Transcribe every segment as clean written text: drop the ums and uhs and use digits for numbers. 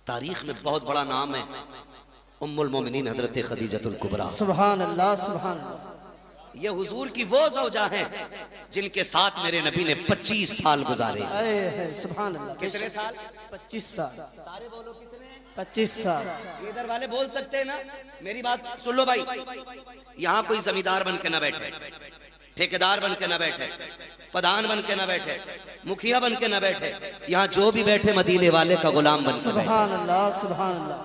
तारीख में बहुत बड़ा नाम है उम्मुल मोमिनीन हजरत खदीजतुल कुबरा। सुभान अल्लाह, सुभान अल्लाह। ये हुजूर की वो ज़ौजा हैं जिनके साथ मेरे नबी ने 25 साल गुजारे। सुभान अल्लाह। कितने साल? 25 साल। सारे बोलो कितने? 25 साल। इधर वाले बोल सकते हैं ना? मेरी बात सुन लो भाई, यहाँ कोई जमींदार बन के ना बैठे, ठेकेदार बन के ना बैठे, प्रधान बन के ना बैठे, मुखिया बन के ना बैठे, यहाँ जो भी बैठे मदीने वाले का गुलाम बन के बैठे। सुभान अल्लाह, सुभान अल्लाह।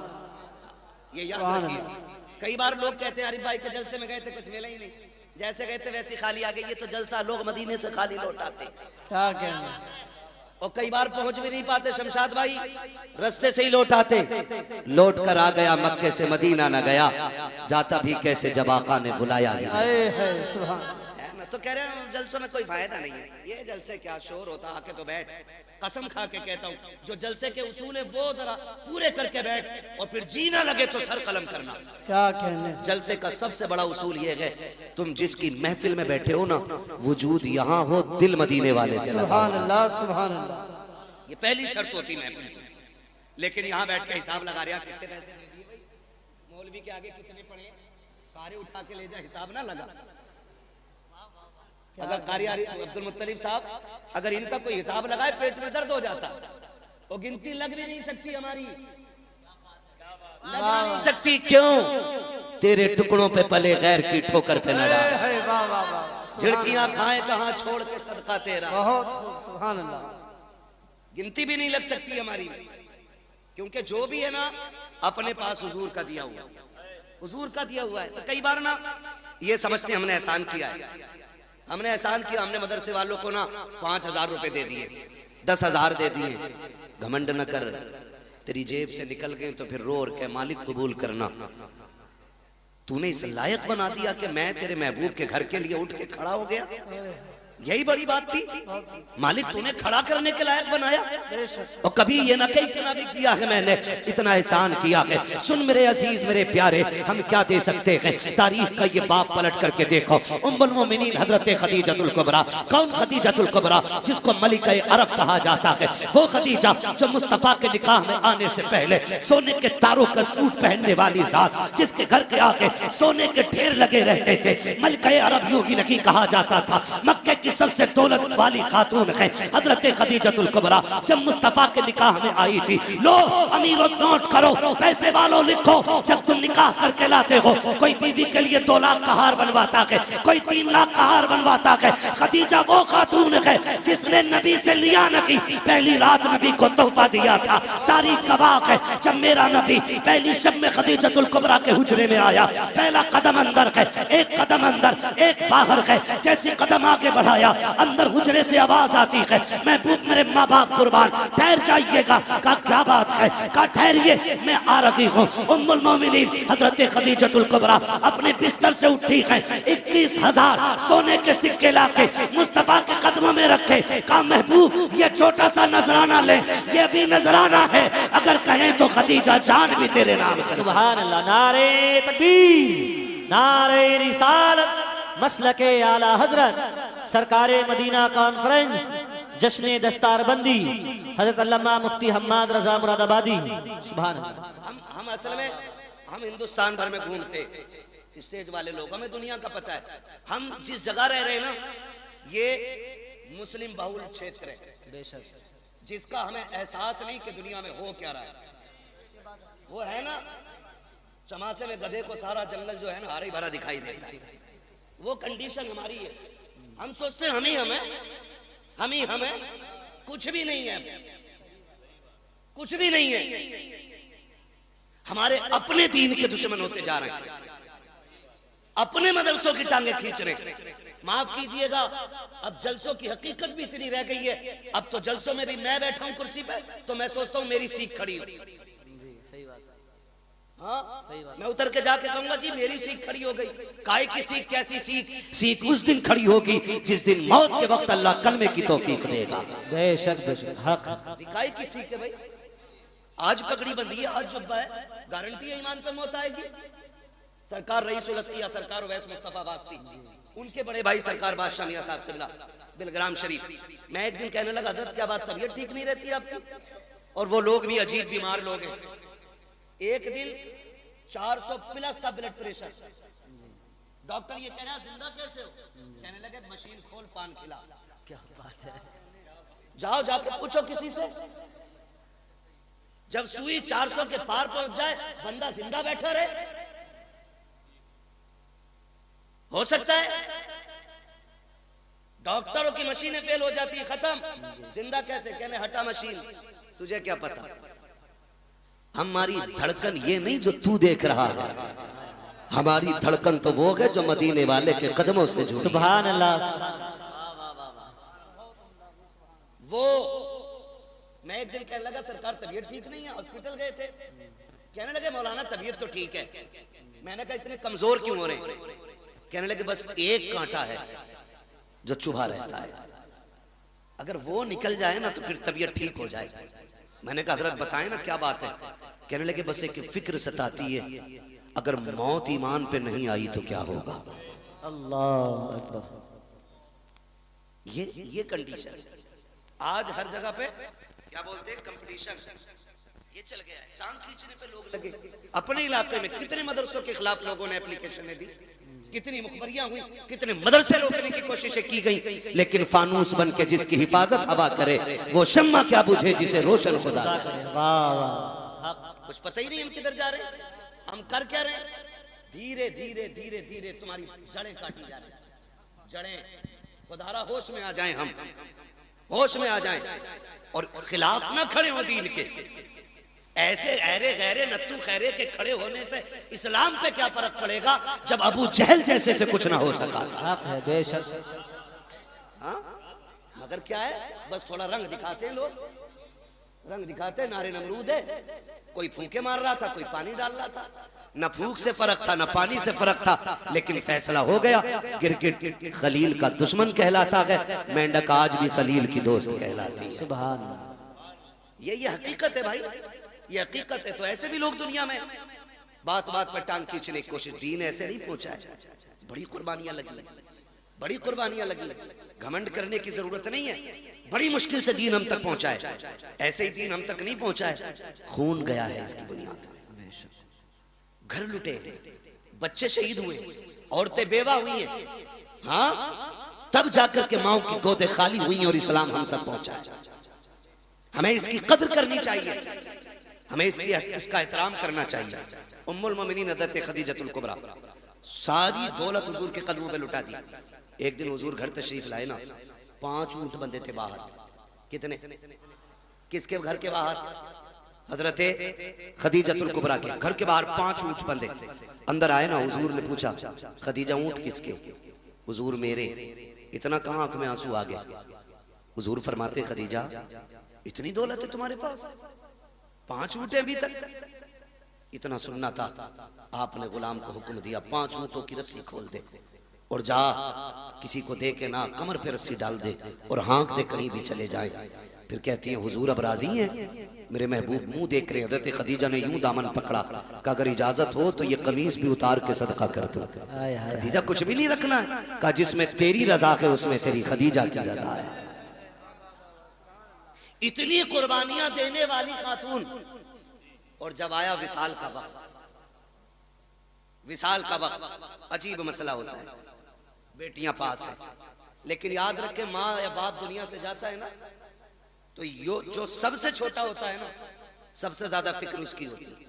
ये याद रखिए। कई बार लोग कहते हैं अरे भाई के जलसे में गए थे कुछ मिला ही नहीं, जैसे गए थे वैसी खाली आ गई। ये तो जलसा लोग मदीने से खाली लौटाते। क्या कहना। और कई बार पहुंच भी नहीं पाते शमशाद भाई, रास्ते से ही लौटाते। लौट कर आ गया मक्के से मदीना न गया, जाता भी कैसे जब आका ने बुलाया गया। सुभान। तो कह रहे हैं जलसों में कोई फायदा नहीं है, ये जलसे क्या शोर होता, आके तो बैठ। कसम खा के कहता हूँ जो जलसे के उसूल है वो जरा पूरे करके बैठ, और फिर जीना लगे तो सर कलम करना। क्या कहने। जलसे का सबसे बड़ा उसूल ये है तुम जिसकी महफिल में बैठे हो ना, वजूद यहाँ हो, दिल मदीने वाले से। सुभान अल्लाह, सुभान अल्लाह। ये पहली शर्त होती महफिल की। लेकिन यहाँ बैठ के हिसाब लगा रहे हैं कितने पैसे दे दिए भाई, मौलवी के आगे कितने पड़े, सारे उठा के ले जा, हिसाब ना लगा। अगर कारी अब्दुल मुत्तलिब साहब, अगर इनका कोई हिसाब लगाए पेट में दर्द हो जाता। वो गिनती लग भी नहीं सकती हमारी, लग नहीं सकती। क्यों? तेरे टुकड़ों पे पले गैर की ठोकर पे न डाल, झिड़कियां खाए कहां छोड़ के सदका तेरा। सुभान अल्लाह। गिनती भी नहीं लग सकती हमारी, क्योंकि जो भी है ना अपने पास हुजूर का दिया हुआ, हुजूर का दिया हुआ है। तो कई बार ना ये समझते हमने एहसान किया है, हमने एहसान किया, हमने मदरसे वालों को ना 5000 रुपए दे दिए, 10,000 दे दिए। घमंड न कर, तेरी जेब से निकल गए तो फिर रो और कह मालिक कबूल करना। तूने इस लायक बना दिया कि मैं तेरे महबूब के घर के लिए उठ के खड़ा हो गया, यही बड़ी बात थी। मालिक तूने खड़ा करने के लायक बनाया, और कभी ये ना कही कि ना भी किया है मैंने, इतना एहसान किया है। सुन मेरे अजीज मेरे प्यारे, हम क्या दे सकते हैं। तारीख का ये बाप पलट करके देखो, उम्मुल मोमिनीन हजरत खदीजतुल कुबरा। कौन खदीजतुल कुबरा? जिसको मलिका अरब कहा जाता है। वो खदीजा जो मुस्तफा के निकाह में आने से पहले सोने के तारों का सूट पहनने वाली जात, जिसके घर के आगे सोने के ढेर लगे रहते थे। मलिका अरब यूं ही नहीं कहा जाता था, मक्के की सबसे दौलत वाली खातून है हजरत खदीजतुल कुबरा। जब मुस्तफा के निकाह में आई थी, लो अमीरों नोट करो, पैसे वालों लिखो, जब तुम निकाह करके लाते हो, कोई बीवी के लिए 2 लाख का हार बनवाता है, कोई 3 लाख का हार बनवाता है। खदीजा वो खातून है जिसने नबी से लिया नहीं, पहली रात नबी को तोहफा दिया था। तारीख गवाह है, जब मेरा नबी पहली शब में खदीजतुल कुबरा के हुजरे में आया, पहला कदम अंदर है, एक कदम अंदर एक बाहर है। जैसे कदम आगे बढ़ाया, अंदर हुजरे से आवाज आती है, महबूब मेरे माँ बाप कुर्बान, ठहर जाइएगा। का क्या बात है? का ठहरिए, मैं आ रही हूँ। उम्मुल मोमिनीन हजरत खदीजतुल कुबरा अपने बिस्तर से उठी है, 21,000 सोने के सिक्के लाके मुस्तफा के कदमों में रखे। का महबूब ये छोटा सा नजराना ले, ये भी नजराना है, अगर कहें तो खदीजा जान भी तेरे नाम। सुभान अल्लाह। नारे तकबीर, नारे रिसालत, मसलके आला हजरत सरकारे मदीना कॉन्फ्रेंस, जश्न दस्तारबंदी हजरत अल्लामा मुफ्ती हम्माद रजा मुरादाबादी। सुभान अल्लाह। हम असल में हम हिंदुस्तान भर में घूमते, स्टेज वाले लोग, हमें दुनिया का पता है। हम जिस जगह रह रहे हैं ना, ये मुस्लिम बहुल क्षेत्र है, बेशक, जिसका हमें एहसास नहीं कि दुनिया में हो क्या रहा है। वो है ना चमासे में गधे को सारा जंगल जो है ना हरा भरा दिखाई देता है, वो कंडीशन हमारी है। हम सोचते हैं हम ही हमें कुछ भी नहीं है, कुछ भी नहीं है। हमारे अपने दीन के दुश्मन होते जा रहे हैं, अपने मदरसों की टांगे खींच रहे हैं। माफ कीजिएगा, अब जलसों की हकीकत भी इतनी रह गई है। अब तो जलसों में भी मैं बैठा हूं कुर्सी पे, तो मैं सोचता हूं मेरी सीख खड़ी हो। हाँ, मैं उतर के जाके कहूंगा जी मेरी सीख खड़ी हो गई। काय की सीख? कैसी सीख? सीख उस दिन खड़ी होगी जिस दिन मौत के वक्त अल्लाह कलमे की तौफीक देगा। बेशक बेशक, हक। काय की सीख है भाई? आज पगड़ी बंधी है, आज जुब्बा है, गारंटी है ईमान पे मौत आएगी। सरकार रईसुल अस्किया सरकार वैस मुस्तफा वास्ती, उनके बड़े भाई सरकार बादशाह मियां साहब किबला बिलग्राम शरीफ। मैं एक दिन कहने लगा हजरत क्या बात तबीयत ठीक नहीं रहती आपकी? और वो लोग भी अजीब बीमार लोग हैं। एक दिन 400 प्लस था ब्लड प्रेशर। डॉक्टर ये कह रहा जिंदा कैसे हो? कहने लगे मशीन खोल पान खिला। क्या बात है। जाओ जाके पूछो किसी से। जब सुई 400 के पार पहुंच जाए बंदा जिंदा बैठा रहे? हो सकता है? डॉक्टरों की मशीनें फेल हो जाती है, खत्म। जिंदा कैसे? कहने हटा मशीन। तुझे क्या पता? हमारी धड़कन ये नहीं जो तू देख रहा है, हमारी धड़कन तो वो है जो मदीने वाले के कदमों से जुड़ी। सुभान अल्लाह। वो मैं एक दिन कहने लगा सरकार तबीयत ठीक नहीं है, हॉस्पिटल गए थे। कहने लगे मौलाना तबीयत तो ठीक है। मैंने कहा इतने कमजोर क्यों हो रहे हैं? कहने लगे बस एक कांटा है जो चुभा रहता है, अगर वो निकल जाए ना तो फिर तबीयत ठीक हो जाए। मैंने कहा हजरत बताएं ना क्या बात है? कहने लगे बस एक फिक्र सताती है, अगर मौत ईमान पे नहीं आई तो क्या होगा। अल्लाह अकबर। ये कंडीशन आज हर जगह पे क्या बोलते हैं, कंपटीशन ये चल गया है। टांग खींचने पे लोग लगे। अपने इलाके में कितने मदरसों के खिलाफ लोगों ने एप्लीकेशनें दी, कितनी मुखबरियां हुई, कितने मदरसे रोकने की कोशिशें की गई, लेकिन फानूस बन के जिसकी हिफाजत हवा करे वो शम्मा क्या बुझे जिसे रोशन खुदा करे। वाह वाह। कुछ पता ही नहीं हम किधर जा रहे हैं, हम कर क्या रहे हैं। धीरे धीरे धीरे धीरे तुम्हारी जड़ें काटी जा रही। जड़ें खुदारा होश में आ जाएं, हम होश में आ जाएं और खिलाफ ना खड़े हो दीन के। ऐसे ऐरे गैरे नत्थू खैरे के खड़े होने से इस्लाम पे क्या फर्क पड़ेगा जब अबू जहल जैसे से कुछ ना हो सका। हक है बेशक। हाँ मगर क्या है, बस थोड़ा रंग दिखाते हैं लोग, रंग दिखाते हैं। नारे नमरूद है, कोई फूंके मार रहा था, कोई पानी डाल रहा था। न फूंक से फर्क था, न पानी से फर्क था, लेकिन फैसला हो गया। गिरगिट खलील का दुश्मन कहलाता है, मेंढक आज भी खलील की दोस्त कहलाती है। सुभान। ये हकीकत है भाई, ये हकीकत है। तो ऐसे भी लोग दुनिया में बात बात पर टांग खींचने की कोशिश। दीन ऐसे नहीं पहुंचा है, बड़ी कुर्बानियां लगी, बड़ी कुर्बानियां लगी। घमंड करने की जरूरत नहीं है, बड़ी मुश्किल से दीन हम तक पहुंचा है। ऐसे ही दीन हम तक नहीं पहुंचा है, खून गया है इसकी बुनियाद। घर लुटे, बच्चे शहीद हुए, औरतें बेवा हुई हैं, हाँ तब जाकर के माओ की गोदे खाली हुई और इस्लाम हम तक पहुंचा है। हमें इसकी कद्र करनी चाहिए, हमें इसका एहतराम करना चाहिए। उम्मुल मोमिनीन हज़रत खदीजतुल कुबरा सारी दौलत हुजूर के कदमों पे लुटा दी। एक दिन हुजूर घर तशरीफ लाए ना, 5 ऊंट बंधे थे बाहर। कितने? किसके घर के बाहर? हजरत खदीजतुल कुबरा के घर के बाहर 5 ऊंट बंधे। अंदर आए ना, हुजूर ने पूछा खदीजा ऊंट किसके? हुजूर मेरे। इतना कहां आंख में आंसू आ गया। हुजूर फरमाते खदीजा इतनी दौलत है तुम्हारे पास, 5 ऊंट अभी तक। इतना सुनना था, आपने गुलाम को हुक्म दिया 5 ऊंटों की रस्सी खोल दे और जा किसी को दे के ना कमर पे रस्सी डाल दे और हाँक दे कहीं भी चले जाए। फिर कहती है हुजूर अब राजी हैं? मेरे महबूब मुंह देख रहे। हज़रत खदीजा ने यूं दामन पकड़ा कि अगर इजाजत हो तो ये कमीज भी उतार के सदका कर दो। खदीजा कुछ भी नहीं रखना है, कहा जिसमें तेरी रजा है उसमें तेरी खदीजा की रजा है। इतनी कुर्बानियां देने वाली खातून। और जब आया विसाल का वक्त, विसाल का वक्त अजीब मसला होता है। बेटियां पास है, लेकिन याद रखे माँ या बाप दुनिया से जाता है ना, तो जो सबसे छोटा होता है ना, सबसे ज्यादा फिक्र उसकी होती है।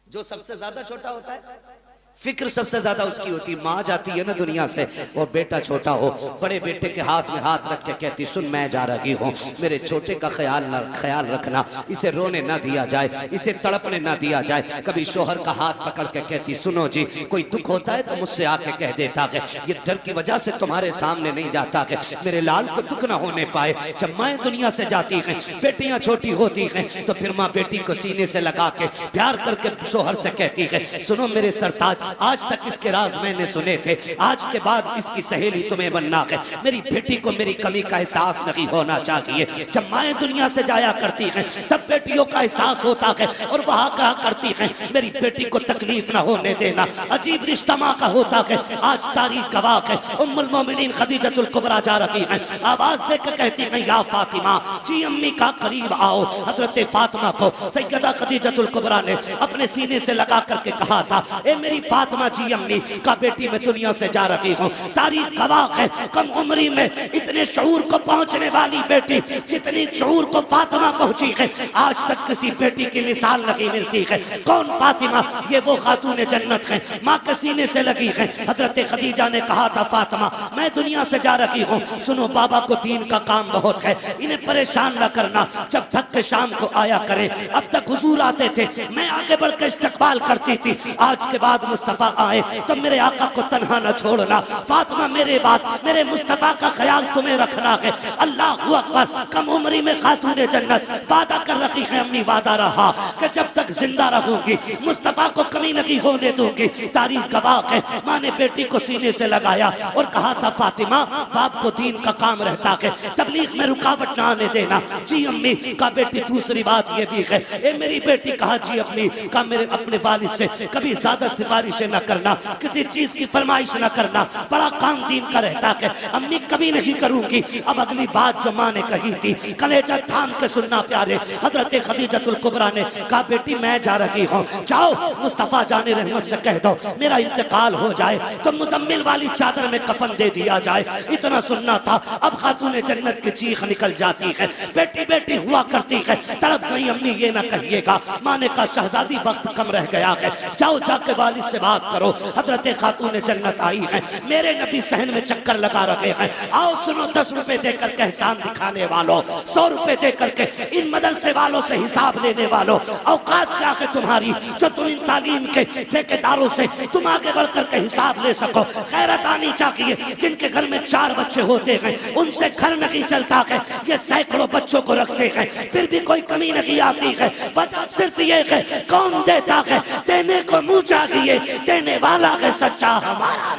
जो सबसे ज्यादा छोटा होता है फिक्र सबसे ज्यादा उसकी होती है। माँ जाती है ना दुनिया से, और बेटा छोटा हो, बड़े बेटे के हाथ में हाथ रख के कहती सुन मैं जा रही हूँ, मेरे छोटे का ख्याल रखना, इसे रोने ना दिया जाए, इसे तड़पने ना दिया जाए। कभी शोहर का हाथ पकड़ के कहती सुनो जी कोई दुख होता है तो मुझसे आके कह देता है, ये डर की वजह से तुम्हारे सामने नहीं जाता है, मेरे लाल को दुख ना होने पाए। जब माएँ दुनिया से जाती हैं, बेटियां छोटी होती हैं, तो फिर माँ बेटी को सीने से लगा के प्यार करके शोहर से कहती है सुनो मेरे सरताज आज तक इसके राज मैंने सुने थे, आज के बाद इसकी सहेली तुम्हें बनना है। मेरी बेटी को मेरी कमी का एहसास नहीं होना चाहिए। जब माएँ दुनिया से जाया करती हैं तब बेटियों का एहसास होता है और वहाँ कहा करती हैं मेरी बेटी को तकलीफ ना होने देना। अजीब रिश्ता माँ का होता है। आज तारीख गवाह है, उम्मुल मोमिनीन खदीजतुल कुबरा जा रही हैं, आवाज देकर कहती हैं या फातिमा जी अम्मी का करीब आओ। हजरत फातिमा को सैयदा खदीजतुल कुबरा ने अपने सीने से लगा करके कहा था, ए मेरी फातिमा जी अम्मी का बेटी मैं दुनिया से जा रही हूँ। तारीख गवाह है, कम उम्री में इतने शऊर को पहुंचने वाली बेटी जितनी शऊर को फातिमा पहुंची है, आज तक किसी बेटी की मिसाल नहीं मिलती है। कौन फातिमा? ये वो खातून जन्नत है, माँ के सीने से लगी है। हजरत खदीजा ने कहा था फातिमा मैं दुनिया से जा रही हूँ, सुनो बाबा को दीन का काम बहुत है, इन्हें परेशान न करना, जब थक के शाम को आया करें। अब तक हुजूर आते थे, मैं आगे बढ़ के इस्तकबाल करती थी, आज के बाद मुस्तफा आए तो मेरे आका को तन्हा न छोड़ना। फातिमा मेरे बात मेरे मुस्तफा का ख्याल तुम्हें रखना है। अल्लाह अकबर। कम उम्री में खातून जन्नत वादा कर रखी है, अम्मी वादा रहा कि जब तक जिंदा रहूंगी मुस्तफा को कमी नहीं होने दूंगी। तारीख गवाह है, माँ ने बेटी को सीने से लगाया और कहा था फातिमा बाप को दीन का काम रहता है, तबलीग में रुकावट ना आने देना। जी अम्मी का बेटी दूसरी बात ये भी है, ए मेरी बेटी कहा जी अम्मी का मेरे अपने वालिद से कभी ज्यादा सिफारिशें न करना, किसी चीज की फरमाइश न करना, बड़ा काम दीन का रहता है। अम्मी कभी नहीं करूंगी। अब अगली बात जो माँ ने कही थी कलेजा थाम के सुनना प्यारे। हजरत खदीजतुल कुबरा ने कहा बेटी मैं जा रही हूँ, जाओ मुस्तफा जाने रहमत से कह दो मेरा इंतकाल हो जाए तो मुजम्मिल वाली चादर में कफन दे दिया जाए। इतना सुनना था। अब खातून जन्नत की चीख निकल जाती है, बेटी बेटी हुआ करती है, तड़प गई अम्मी ये ना कहिएगा। माँ ने कहा शहजादी वक्त कम रह गया है, जाओ जाके वालिद से बात करो। हजरत खातून जन्नत आई है, मेरे नबी सहन में चक्कर लगा रहे हैं, आओ सुनो 10 रुपए देकर के एहसान दिखाने वालों, 100 रुपए देकर के इन मदरसे वालों से हिसाब लेने वालों, औकात क्या है तुम्हारी जो तुम इन तालीम के ठेकेदारों से तुम आगे बढ़ करके हिसाब ले सको। गैरत आनी चाहिए। जिनके घर में 4 बच्चे होते हैं उनसे घर नहीं चलता है, ये सैकड़ों बच्चों को रखते हैं फिर भी कोई कमी नहीं आती है। वजह सिर्फ ये है कौन देता है, देने को मुंह चाहिए, देने वाला है सच्चा हमारा।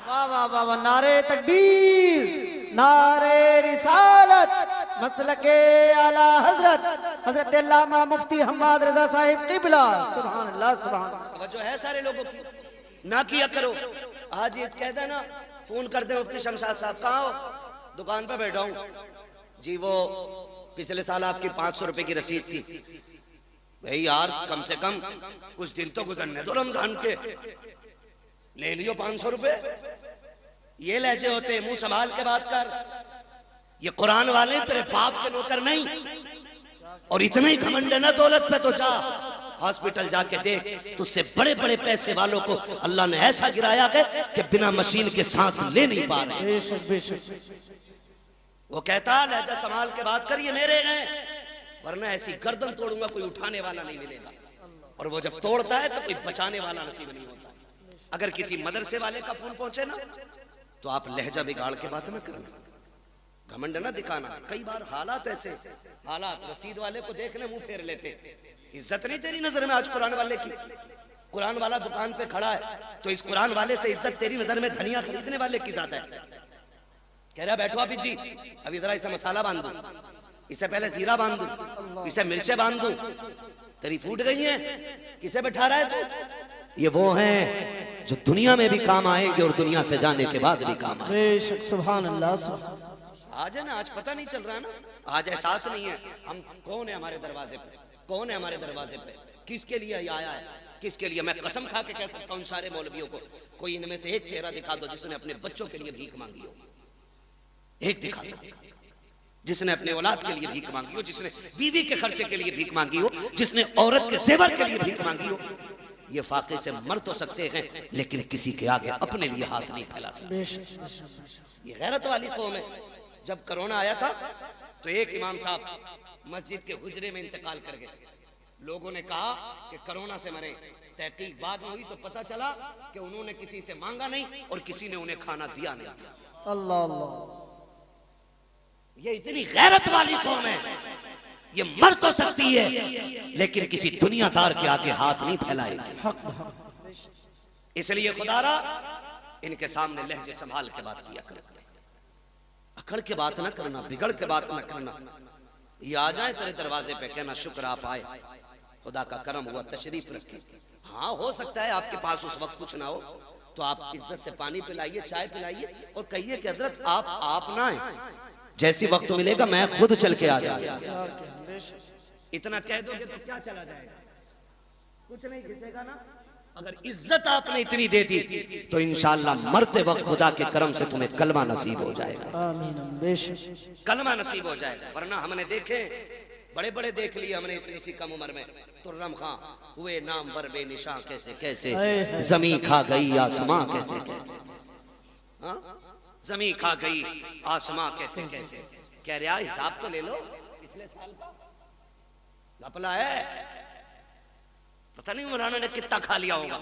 वाह वाह वाह वाह, नारे तकबीर, नारे रिसालत, मसलके आला हजरत हजरत अल्लामा मुफ्ती हम्माद रजा साहिब किबला। सुभान अल्लाह सुभान अल्लाह। जो है सारे लोगों की ना किया करो। आज ये कहता है ना, फोन कर दे मुफ्ती शमशाद साहब कहाँ हो, दुकान पे बैठा हूँ जी, वो पिछले साल आपकी 500 रुपए की रसीद थी। भाई यार कम से कम कुछ दिन तो गुजरने दो रमजान के, ले लियो 500 रुपए। ये लहजे होते, मुंह संभाल के बात कर। ये कुरान वाले तेरे बाप के नौकर नहीं, और इतना ही घमंड है ना दौलत पे तो जा हॉस्पिटल जाके देख, तुझसे बड़े बड़े पैसे वालों को अल्लाह ने ऐसा गिराया है कि बिना मशीन के सांस ले नहीं पा रहे। बेशक बेशक। वो कहता लहजा संभाल के बात कर, ये मेरे हैं, वरना ऐसी गर्दन तोड़ूंगा कोई उठाने वाला नहीं मिलेगा। और वो जब तोड़ता है तो कोई बचाने वाला नसीब नहीं होता। अगर किसी मदरसे वाले का फोन पहुंचे ना तो आप लहजा बिगाड़ के बात ना करना, घमंड ना दिखाना। कई बार हालात ऐसे, हालात रसीद वाले को देखने मुंह फेर लेते। इज्जत नहीं तेरी नजर में आज कुरान वाले की। कुरान वाला दुकान पे खड़ा है तो इस कुरान वाले से इज्जत तेरी नजर में धनिया खरीदने वाले की ज्यादा है। कह रहा बैठो आप जी, अभी जरा इसे मसाला बांध दूं, इसे पहले जीरा बांध दूं, इसे मिर्चे बांध दूं, तेरी फूट गई है, किसे बैठा रहा है तू? ये वो हैं जो दुनिया में भी काम आएंगे और दुनिया से जाने के बाद भी काम आएंगे। बेशक सुभान अल्लाह सुभान। आज है ना, आज पता नहीं चल रहा है ना, आज एहसास नहीं है हम कौन है हमारे दरवाजे पे, कौन है हमारे दरवाजे पे, किसके लिए आया है, किसके लिए। मैं कसम खा के कह सकता हूँ सारे मौलवियों को, कोई इनमें से एक चेहरा दिखा दो जिसने अपने बच्चों के लिए भीख मांगी हो, एक दिखा दो जिसने अपने औलाद के लिए भीख मांगी हो, जिसने बीवी के खर्चे के लिए भीख मांगी हो, जिसने औरत के जेवर के लिए भीख मांगी हो। ये फाके से मर तो सकते हैं लेकिन किसी के आगे अपने लिए हाथ नहीं फैला सकते। ये गैरत वाली कौम है। जब कोरोना आया था तो एक इमाम साहब मस्जिद के हुजरे में इंतकाल कर गए। लोगों ने कहा कि कोरोना से मरे। तहकीक बाद में हुई तो पता चला कि उन्होंने किसी से मांगा नहीं और किसी ने उन्हें खाना दिया नहीं। अल्लाह अल्लाह। ये इतनी गैरत वाली कौम है, ये मर तो सकती है लेकिन किसी दुनियादार के आगे हाथ नहीं फैलाएगी। इसलिए खुदारा इनके सामने लहजे संभाल के बात किया करो, अकड़ के बात ना करना, बिगड़ के बात ना करना। ये आ जाए तेरे दरवाजे पे, कहना शुक्र आप आए, खुदा का करम हुआ, तशरीफ रखे। हाँ हो सकता है आपके पास उस वक्त कुछ ना हो, तो आप इज्जत से पानी पिलाइए, चाय पिलाइए और कहिए कि हजरत आप ना आए, जैसी वक्त मिलेगा मैं खुद चल के आ जाऊंगा। इतना कह दोगे तो क्या चला जाएगा, कुछ नहीं घिसेगा ना। अगर इज्जत आपने इतनी दे दी तो इंशाअल्लाह मरते वक्त खुदा के करम से तुम्हें कलमा नसीब हो जाएगा, कलमा नसीब हो जाएगा। वरना हमने देखे, बड़े बड़े देख लिए हमने इतनी सी कम उम्र में। तुर्रम खां हुए नाम वर बेनिशां कैसे कैसे, जमी खा गई आसमां कैसे कैसे, हाँ जमी खा गई आसमां कैसे कैसे। कह रहा हिसाब तो ले लो, पिछले साल का घपला है, पता नहीं मौलाना ने कितना खा लिया होगा।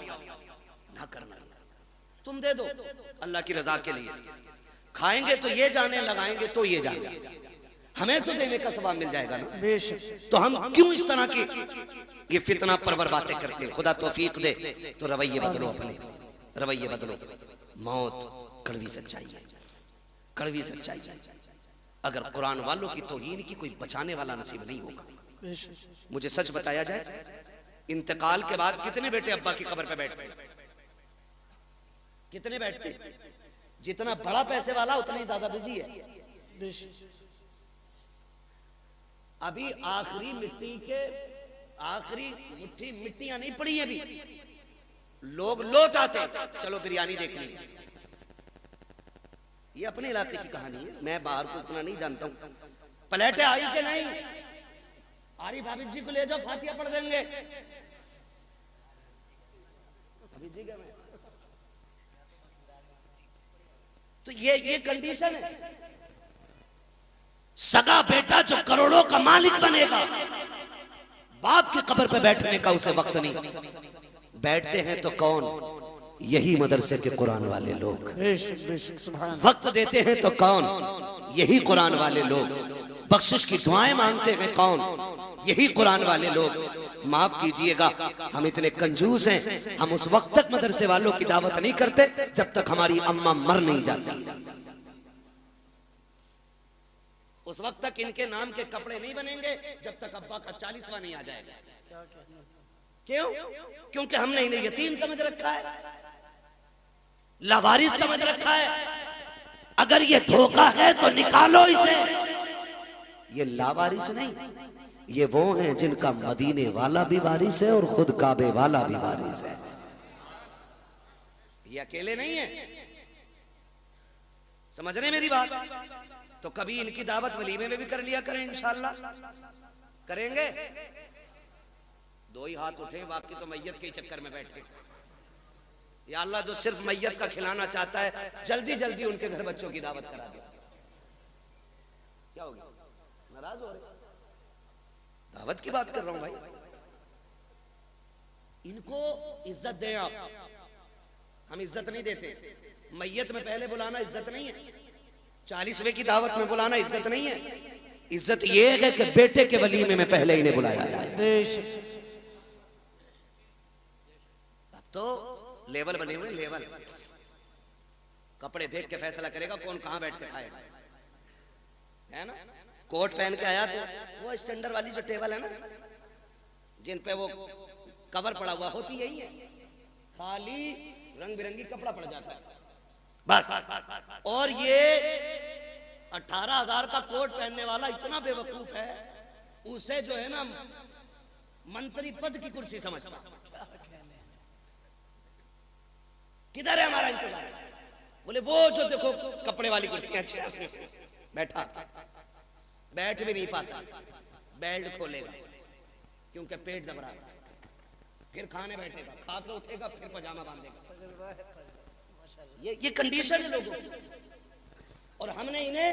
ना करना, तुम दे दो अल्लाह की रजा के लिए, खाएंगे तो ये जाने, लगाएंगे तो ये जाने, हमें तो देने का सवाब मिल जाएगा ना। तो हम क्यों इस तरह की ये फितना परवर बातें करते हैं। खुदा तौफीक दे तो रवैये बदलो, अपने रवैये बदलो। मौत कड़वी सच्चाई है, कड़वी सच्चाई है। अगर कुरान वालों की तौहीन की कोई बचाने वाला नसीब नहीं होगा। मुझे सच बताया जाए, इंतकाल के बाद कितने बेटे अब्बा की कब्र पे बैठते, कितने बैठते? जितना बड़ा पैसे वाला उतना ही ज्यादा बिजी है। अभी आखिरी मिट्टी के आखिरी मुट्ठी मिट्टियां नहीं पड़ी है, अभी लोग लौट आते, चलो बिरयानी देखनी। ये अपने इलाके की कहानी है, मैं बाहर को उतना नहीं जानता हूं। प्लेटें आई कि नहीं? आरिफ हाफिज जी को ले जाओ, फातिहा पढ़ देंगे। तो ये कंडीशन है। सगा बेटा जो करोड़ों का मालिक बनेगा, बाप की कब्र पे बैठने का उसे वक्त नहीं। बैठते हैं तो कौन? यही मदरसे के कुरान वाले लोग। वक्त देते हैं तो कौन? यही कुरान वाले लोग। बख्शिश की दुआएं मांगते हैं कौन? यही कुरान वाले लोग। माफ कीजिएगा, हम इतने कंजूस हैं, हम उस वक्त तक मदरसे वालों की दावत नहीं करते जब तक हमारी अम्मा मर नहीं जाती। उस वक्त तक इनके नाम के कपड़े नहीं बनेंगे जब तक अब्बा का 40वां नहीं आ जाएगा। क्यों? क्योंकि हमने इन्हें यतीम समझ रखा है, लावारिस समझ रखा है। अगर ये धोखा है तो निकालो इसे। ये लावारिस नहीं, ये वो हैं जिनका मदीने वाला भी वारिस है और खुद काबे वाला भी वारिस है। ये अकेले नहीं है, समझ रहे मेरी बात? तो कभी इनकी दावत वलीमे में भी कर लिया करें, इंशाअल्लाह करेंगे। दो ही हाथ उठे, बाकी तो मैयत के चक्कर में बैठे। या अल्लाह जो सिर्फ मैयत का खिलाना चाहता है, जल्दी जल्दी उनके घर बच्चों की दावत करा दे। क्या हो गया, नाराज हो रहे? दावत की बात कर रहा हूं भाई। इनको इज्जत दें आप, हम इज्जत नहीं देते। मैयत में पहले बुलाना इज्जत नहीं है, 40वें की दावत में बुलाना इज्जत नहीं है। इज्जत ये है कि बेटे के वलीमे में पहले इन्हें बुलाया जाए। अब तो लेवल बने हुए, लेवल। कपड़े देख के फैसला करेगा कौन कहां बैठ के खाएगा, है ना? कोट पहन के आया तो वो स्टैंडर्ड वाली जो टेबल है ना, जिन पे वो कवर पड़ा हुआ होती यही है, खाली रंग बिरंगी कपड़ा पड़ जाता है बस। और ये 18,000 का कोट पहनने वाला इतना बेवकूफ है, उसे जो है ना मंत्री पद की कुर्सी समझता। किधर है हमारा इंतजार? बोले वो जो देखो कपड़े वाली कुर्सियां अच्छी, बैठा बैठ भी नहीं पाता, बेल्ट खोलेगा क्योंकि पेट दब रहा था, फिर खाने बैठेगा, खा के उठेगा, फिर पजामा बांधेगा। ये कंडीशन है लोगों की। और हमने इन्हें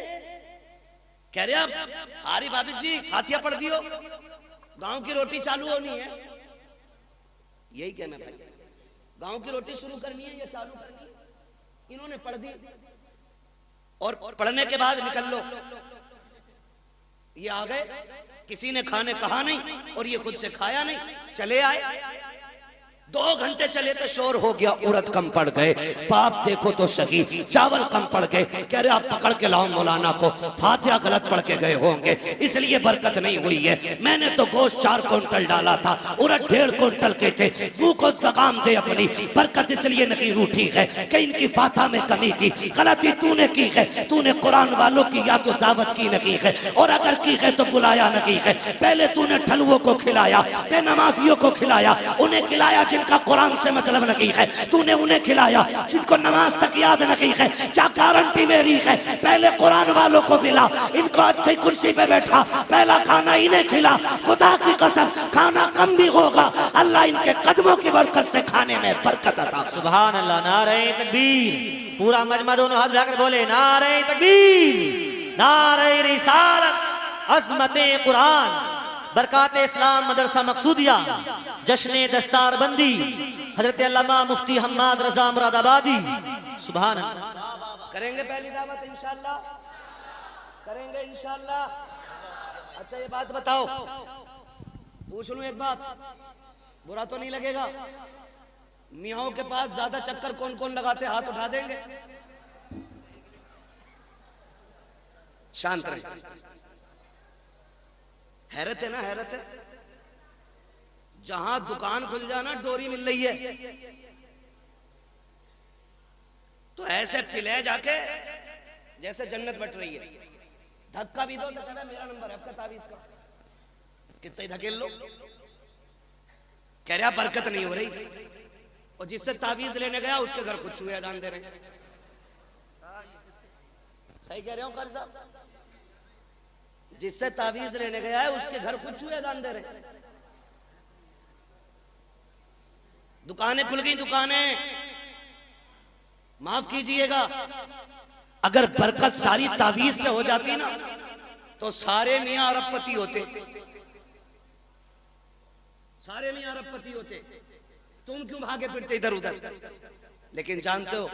कह रहे आरिफ हाफिज जी फातिहा पढ़ दियो, गांव की रोटी चालू होनी है। यही कहना था, गांव की रोटी शुरू करनी है या चालू करनी है। इन्होंने पढ़ दी और पढ़ने के बाद निकल लो। ये आ गए, किसी ने खाने कहा नहीं और ये खुद से खाया नहीं, चले आए। 2 घंटे चले तो शोर हो गया, उड़द कम पड़ गए, बाप देखो तो सही, चावल कम पड़ गए। कह रहे आप पकड़ के लाओ मौलाना को, फातिहा गलत पढ़ के गए होंगे इसलिए बरकत नहीं हुई है। मैंने तो गोश्त 4 क्विंटल डाला था, उड़द 1.5 क्विंटल के थे। मुंह को लगाम दे अपनी, बरकत इसलिए नहीं रूठी है कि इनकी फातिहा में कमी थी। गलती तूने की है, तूने कुरान वालों की या तो दावत की नहीं है, और अगर की है तो बुलाया नहीं है। पहले तूने ठलुओं को खिलाया, बेनमाजियों को खिलाया, उन्हें खिलाया जिनका कुरान से मतलब नहीं है, तूने उन्हें खिलाया जिनको नमाज तक याद नहीं है। क्या गारंटी मेरी है? पहले कुरान वालों को मिला, इनको अच्छी कुर्सी पे बैठा, पहला खाना इन्हें खिला। खुदा की कसम खाना कम भी होगा, अल्लाह इनके कदमों की बरकत से खाने में बरकत अता। सुभान अल्लाह, नारे तकबीर। पूरा मजमा दोनों हाथ उठाकर बोले नारे तकबीर, नारे रिसालत, अज़मते कुरान, बरकात इस्लाम मदरसा मकसूदिया, जश्न दस्तार बंदी, हजरत अल्लामा मुफ्ती हम्माद रजा मुरादाबादी। सुभान अल्लाह। करेंगे पहली दावत इंशाअल्लाह, करेंगे इंशाअल्लाह। अच्छा ये बात बताओ, पूछ लूं एक बात, बुरा तो नहीं लगेगा? मियाओं के पास ज्यादा चक्कर कौन कौन लगाते, हाथ उठा देंगे? शांत रहे, हैरत है ना, हैरत है। जहां दुकान खुल जाना डोरी मिल रही है, तो ऐसे पिले जाके जैसे जन्नत बट रही है। धक्का भी दो तो कहना मेरा नंबर है, आपका तावीज का, कितने धकेल लो। कह रहा बरकत नहीं हो रही, और जिससे तावीज लेने गया उसके घर खुद चूहे अजान दे रहे हैं। सही कह रहे हो कारी साहब? जिससे तावीज लेने गया है उसके घर खुद चूहे अजान दे रहे हैं। दुकानें खुल गई, दुकानें, माफ कीजिएगा, अगर बरकत सारी तावीज से हो जाती ना तो सारे मियां अरबपति होते, सारे मियां अरबपति होते। तुम क्यों भागे फिरते इधर उधर? लेकिन जानते हो,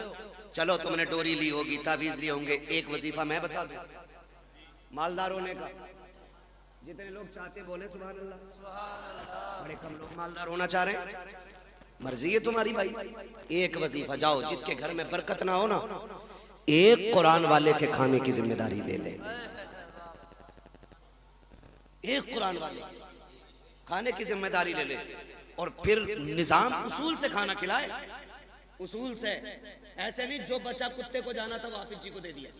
चलो तुमने डोरी ली होगी, तावीज लिए होंगे, एक वजीफा मैं बता दूं मालदार होने का। जितने लोग चाहते बोले सुभान अल्लाह, बड़े कम लोग मालदार होना चाह रहे हैं। मर्जी है तुम्हारी भाई, एक वजीफा जाओ, जिसके घर में बरकत ना हो ना, एक कुरान वाले के खाने की जिम्मेदारी ले ले। एक कुरान वाले खाने की जिम्मेदारी ले ले, और फिर निजाम उसूल से खाना खिलाए, उसूल से। ऐसे नहीं जो बचा कुत्ते को जाना था वो हाफिज जी को दे दिया।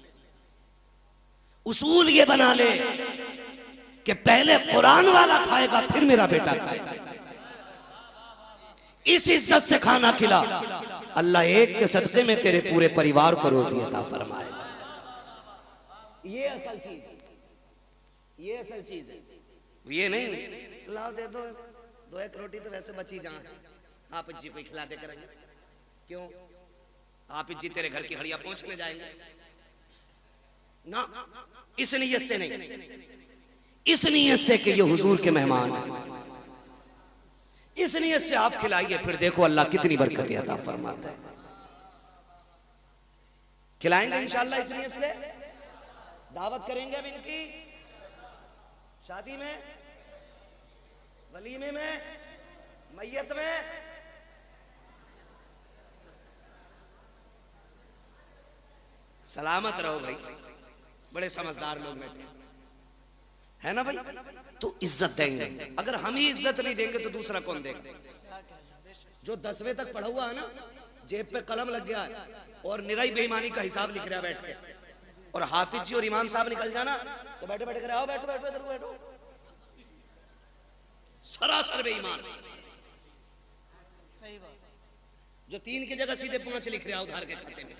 उसूल ये बना ले कि पहले कुरान वाला खाएगा फिर मेरा बेटा खाएगा। इस इज्जत से खाना खिला, अल्लाह एक के सदके में तेरे पूरे परिवार को रोजी अता फरमाए। ये असल चीज है, ये असल चीज है। ये नहीं लाओ दे दो 2-1 रोटी तो वैसे बची जहां, हाफिज जी को खिला दे करेंगे। क्यों? हाफिज जी तेरे घर की हड़िया पहुंचने जाएंगे ना, इस नीयत से नहीं, इस नीयत से कि ये हुजूर के मेहमान हैं, इस नीयत से आप खिलाइए, फिर देखो अल्लाह कितनी बरकत अता फरमाता है। खिलाएंगे इंशाअल्लाह इस नीयत से, दावत करेंगे अब इनकी शादी में, वलीमे में, मैयत में। सलामत रहो भाई, बड़े समझदार लोग बैठे है ना भाई। तो इज्जत देंगे, अगर हम ही इज्जत नहीं देंगे तो दूसरा कौन देगा? जो 10वीं तक पढ़ा हुआ है ना, जेब पे कलम लग गया है और निराई बेईमानी का हिसाब लिख रहा है बैठ के, और हाफिज जी और इमाम साहब निकल जाना तो बैठे बैठे कर आओ बैठो बैठो इधर बैठो, सरासर बेईमान। सही बात। जो 3 की जगह सीधे 5 लिख रहा है उधार के खाते में,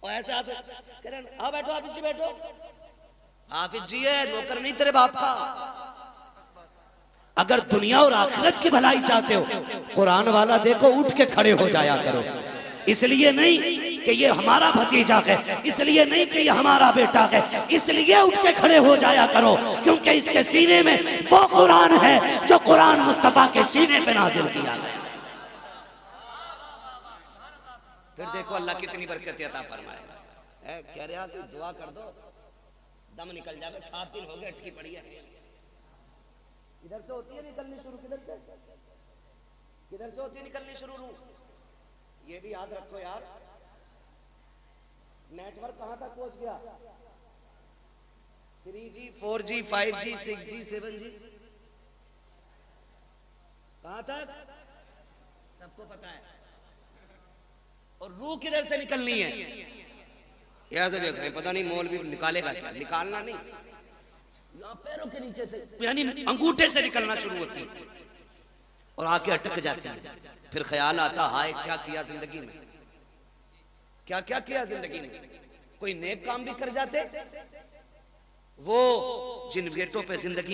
और ऐसे आते कह रहे आओ बैठो हाफिज जी बैठो। हाफिज जी है, नौकर नहीं तेरे बाप का। अगर दुनिया और आखिरत की भलाई चाहते हो, कुरान वाला देखो उठ के खड़े हो जाया करो। इसलिए नहीं कि ये हमारा भतीजा है, इसलिए नहीं कि ये हमारा बेटा है, इसलिए उठ के खड़े हो जाया करो क्योंकि इसके सीने में वो कुरान है जो कुरान मुस्तफा के सीने पे नाजिल किया गया। फिर देखो अल्लाह कितनी बरकत अता फरमाएगा। कह रहे हैं दुआ कर दो दम निकल जाए, 7 दिन हो गए अटकी पड़ी है। इधर से होती है निकलनी शुरू, किधर से? किधर से होती निकलनी शुरू रूह? ये भी याद रखो यार, नेटवर्क कहां तक पहुंच गया? 3G 4G 5G 6G 7G कहां तक सबको पता है। और रूह किधर से निकलनी है? यहां से देख रहे हैं, पता नहीं मौलवी निकालेगा क्या, निकालना नहीं, यहाँ पैरों के नीचे से यानी अंगूठे से निकलना शुरू होती है और आके अटक जाती है। फिर ख्याल आता, हाय क्या किया जिंदगी में, क्या क्या किया जिंदगी में। कोई नेक काम भी कर जाते, वो जिन गेटों पे जिंदगी